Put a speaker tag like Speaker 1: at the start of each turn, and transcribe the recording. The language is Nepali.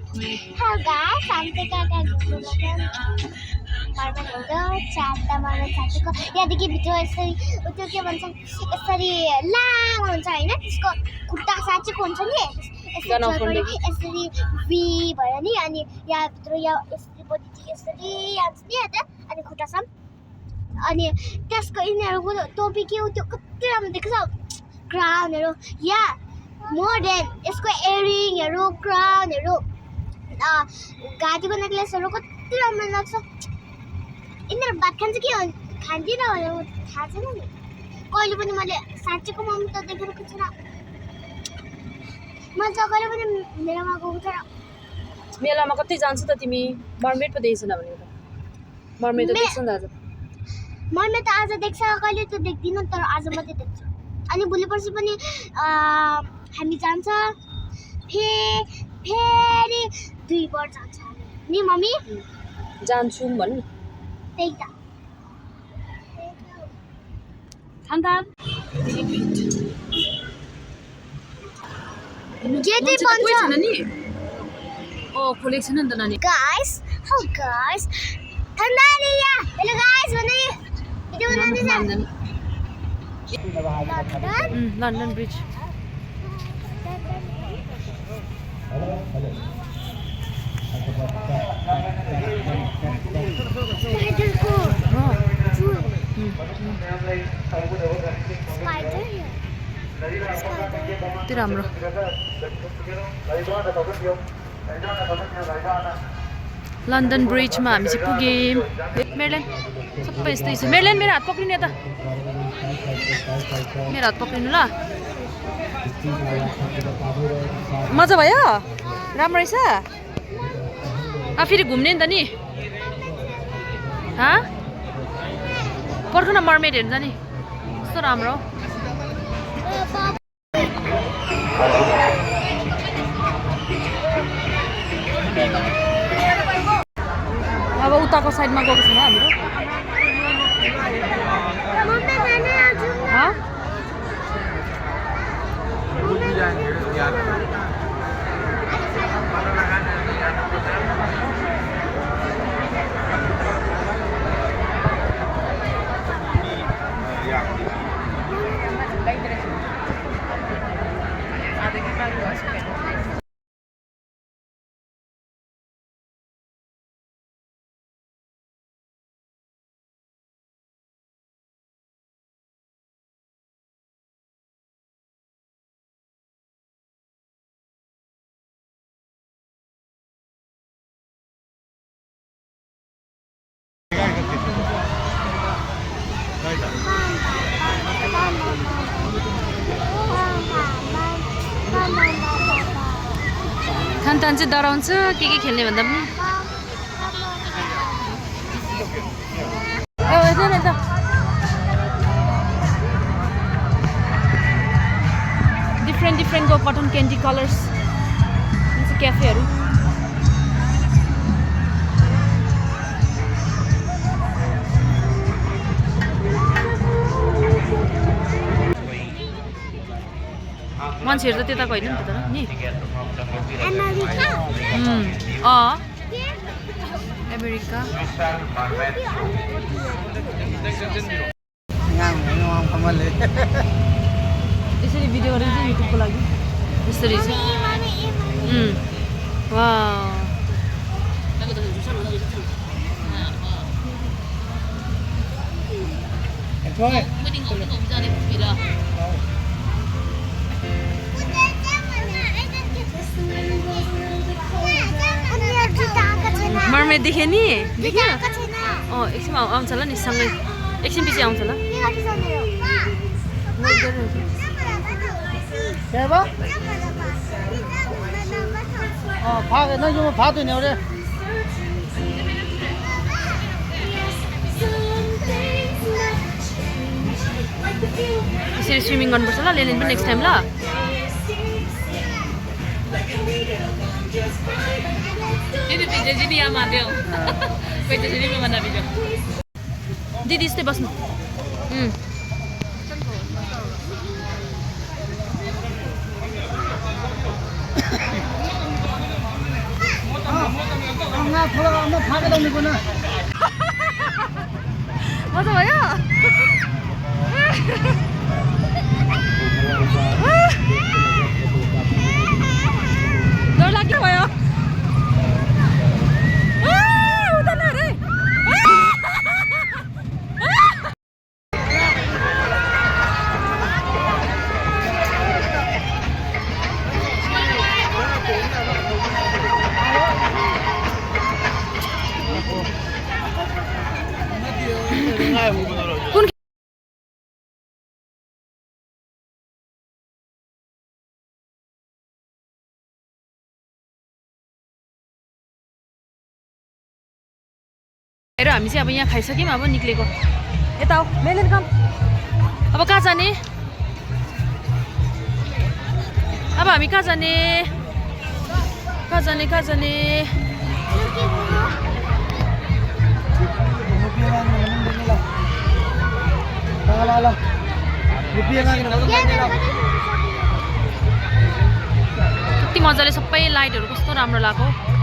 Speaker 1: Hello guys, हामी चाहिँ कहाँ मर्मेटहरू चारवटा मर्मेट साथीको यहाँदेखि भित्र यसरी त्यो के भन्छ यसरी लामो हुन्छ होइन त्यसको खुट्टा साँचेको हुन्छ नि यसरी भी भयो नि अनि यहाँभित्र यहाँ यसरी बडीदेखि यसरी आउँछ नि यता अनि खुट्टासम्म अनि त्यसको यिनीहरूको टोपी के हो त्यो कति राम्रो देख्छ क्राउनहरू या मोडर्न यसको इयरिङहरू क्राउनहरू घाँटीको नेक्लेसहरू कति राम्रो लाग्छ यिनीहरू भात खान्छ कि खाँदैन भनेर थाहा छैन नि कहिले पनि मैले साँच्चैको मम्मी त देखेको छैन मैले त कहिले पनि मेलामा गएको छैन
Speaker 2: मेलामा कतै जान्छ त तिमी मर्मेट पो देख्छन् भने त मर्मेट त देख्छ नि आज
Speaker 1: मर्मेट त आज देख्छ कहिले त देख्दिनँ तर आज मात्रै देख्छ अनि भोलि पर्सि पनि हामी जान्छ फेरि 2 बार जान्छ नि मम्मी
Speaker 2: जान्छौँ भन्
Speaker 1: त्यही त
Speaker 2: खान्तान
Speaker 1: गेटै बन्द छ
Speaker 2: नि ओ खोलेको छैन नि त नानी
Speaker 1: गाइस हो गाइस ठन्डालिया हेलो गाइस भने भिडियो बनाउँदैछ
Speaker 2: लन्डन ब्रिज राम्रो लन्डन ब्रिजमा हामी चाहिँ पुग्यौँ मेरलेन सबै यस्तै छ मेरलेन मेरो हात पक्रिनु यता मेरो हात पक्रिनु ल मजा भयो राम्रो रहेछ फेरि घुम्ने नि त नि पर्ख न मर्मेड हेर्नु जाने कस्तो राम्रो अब उताको साइडमा गएको छैन हामीहरू खानतान चाहिँ डराउँछ के खेल्ने भन्दा पनि डिफ्रेन्टको कटन क्यान्डी कलर्स क्याफेहरू मान्छेहरू त त्यताको होइन नि त तर नि अमेरिका यसरी भिडियो गरेर चाहिँ युट्युबको लागि यसरी चाहिँ मर्मेड देखेँ नि देख्यो एकछिनमा आउँछ होला नि सँगै एकछिन पछि आउँछ होला यसरी स्विमिङ गर्नुपर्छ ल लेलिन पनि नेक्स्ट टाइम ल दिदी यस्तै बस्नु मजा भयो डर लाग्यो भयो उता रे हेर हामी चाहिँ अब यहाँ खाइसक्यौँ अब निक्लेको यता हो मेलेन काम अब कहाँ जाने अब हामी कहाँ जाने कति मजाले सबै लाइटहरू कस्तो राम्रो लाग्यो